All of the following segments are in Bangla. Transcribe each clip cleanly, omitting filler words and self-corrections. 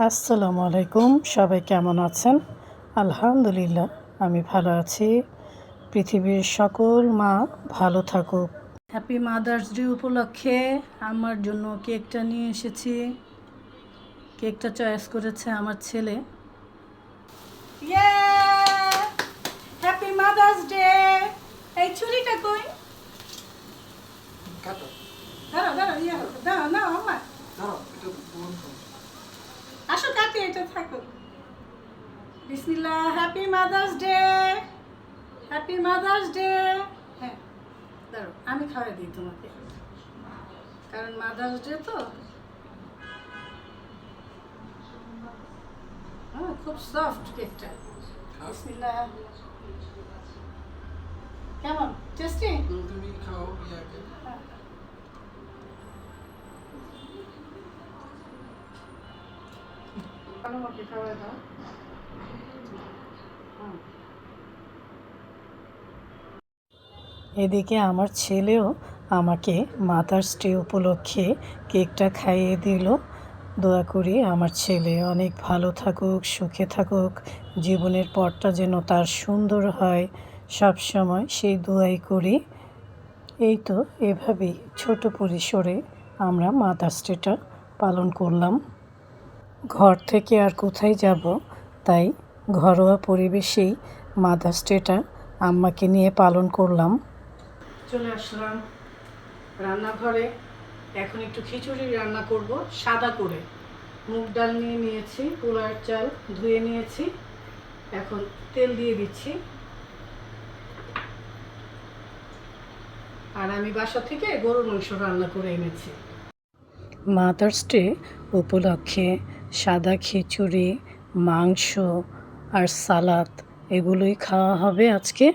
আসসালামু আলাইকুম, সবাই কেমন আছেন? আলহামদুলিল্লাহ, আমি ভালো আছি। পৃথিবীর সকল মা ভালো থাকুক। হ্যাপি মাদার্স ডে উপলক্ষে আমার জন্য কেকটা নিয়ে এসেছি। কেকটা চয়েস করেছে আমার ছেলে। Happy mother's day. এই ছুরিটা কই? দাঁড়াও দাঁড়াও, দাঁড়াও না আমার, আসো কাটি, এটা থাকুক। বিসমিল্লাহ, happy mother's day, happy mother's day. হ্যাঁ, দাঁড়াও আমি খাওয়াই দিই তোমাকে, কারণ মাদার্স ডে তো। হ্যাঁ, খুব সফট কেকটা। বিসমিল্লাহ। কেমন টেস্টি? তুমি খাও ইয়াকে। আমাকে খাওয়াই দাও। এদিকে আমার ছেলেও আমাকে মাদার্স ডে উপলক্ষে কেকটা খাইয়ে দিল। দোয়া করি আমার ছেলে অনেক ভালো থাকুক, সুখে থাকুক, জীবনের পথটা যেন তার সুন্দর হয়, সব সময় সেই দোয়াই করি। এই তো এভাবেই ছোট পরিসরে আমরা মাদার্স ডেটা পালন করলাম। ঘর থেকে আর কোথায় যাব, তাই ঘরোয়া পরিবেশেই মাদার্স ডেটা আম্মাকে নিয়ে পালন করলাম। চলে আসলাম রান্নাঘরে। এখন একটু খিচুড়ি রান্না করব সাদা করে। মুগ ডাল নিয়ে নিয়েছি, পোলার চাল ধুয়ে নিয়েছি, এখন তেল দিয়ে দিচ্ছি। আর আমি বাসা থেকে গরুর মাংস রান্না করে এনেছি। মাদার্স ডে উপলক্ষে সাদা খিচুড়ি, মাংস আর সালাদ এগুলোই খাওয়া হবে আজকে।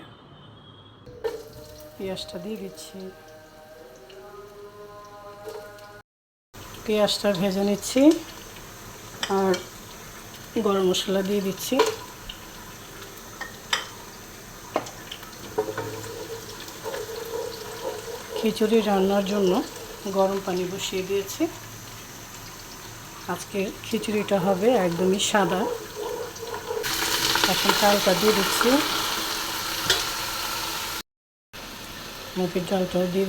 পেঁয়াজটা দিয়ে দিচ্ছি, পেঁয়াজটা ভেজে নিচ্ছি আর গরম মশলা দিয়ে দিচ্ছি। খিচুড়ি রান্নার জন্য গরম পানি বসিয়ে দিয়েছি। আজকের খিচুড়িটা হবে একদমই সাদা। এখন চালটা দিয়ে দিচ্ছি, মুগের ডালটাও দিয়ে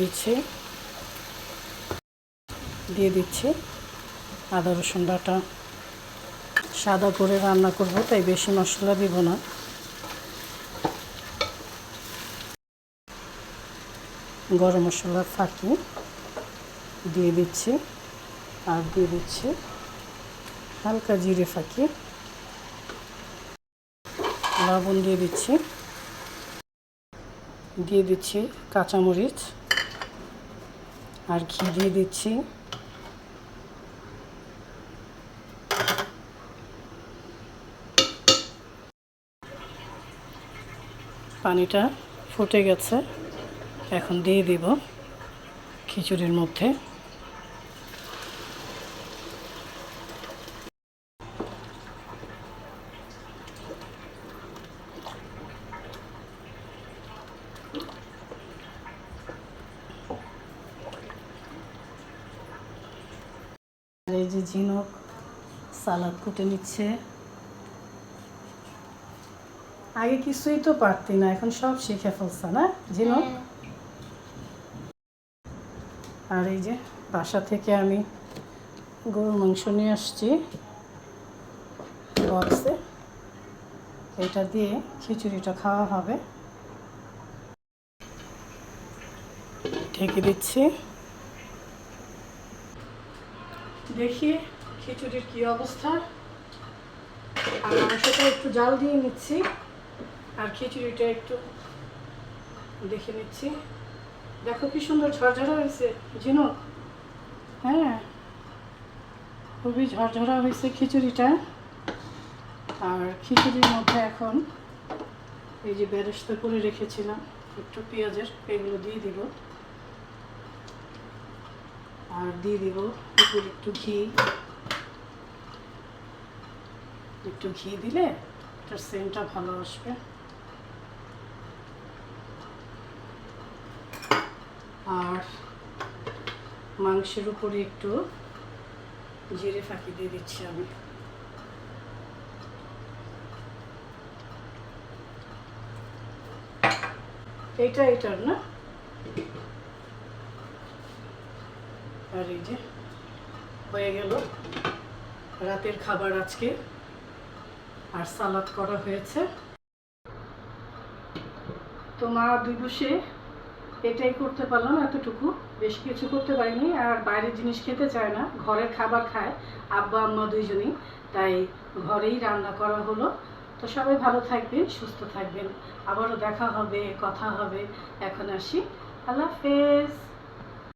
দিচ্ছি, আদা রসুন বাটা। সাদা করে রান্না করব, তাই বেশি মশলা দিব না। গরম মশলার ফাঁকি দিয়ে দিচ্ছি, আর দিয়ে দিচ্ছি হালকা জিরে ফাঁকি, লবণ দিয়ে দিচ্ছি কাঁচামরিচ, আর ঘি দিয়ে দিচ্ছি। পানিটা ফুটে গেছে, এখন দিয়ে দিব খিচুড়ির মধ্যে। এই যে ঝিনুক সালাদ কুটে নিচ্ছে। আগে কিছুই তো পারতি না, এখন সব শিখে ফেলছে না ঝিনুক? আর এই যে বাসা থেকে আমি গরুর মাংস নিয়ে আসছি বক্সে, এটা দিয়ে খিচুড়িটা খাওয়া হবে। ঢেকে দিচ্ছি, দেখি খিচুড়ির কি অবস্থা। আর মাংসটা একটু জাল দিয়ে নিচ্ছি, আর খিচুড়িটা একটু দেখে নিচ্ছি। দেখো কি সুন্দর ঝরঝরা হয়েছে ঝিনুক। হ্যাঁ, খুবই ঝরঝরা হয়েছে খিচুড়িটা। আর খিচুড়ির মধ্যে এখন এই যে বেরেস্তা করে রেখেছিলাম একটু পেঁয়াজের, এগুলো দিয়ে দিব। আর দিয়ে দিব একটু ঘি দিলে এটার সেন্টটা ভালো আসবে। আর মাংসের উপরে একটু জিরে ফাঁকি দিয়ে দিচ্ছি আমি। এইটার না। আর এই যে হয়ে গেল রাতের খাবার আজকে, আর সালাদ করা হয়েছে। তো মা দুই বসে এটাই করতে পারলাম, এতটুকু, বেশি কিছু করতে পারিনি। আর বাইরের জিনিস খেতে চায় না, ঘরের খাবার খায় আব্বা আম্মা দুইজনেই, তাই ঘরেই রান্না করা হলো। তো সবাই ভালো থাকবেন, সুস্থ থাকবেন, আবারও দেখা হবে, কথা হবে। এখন আসি, আল্লাহ হাফেজ।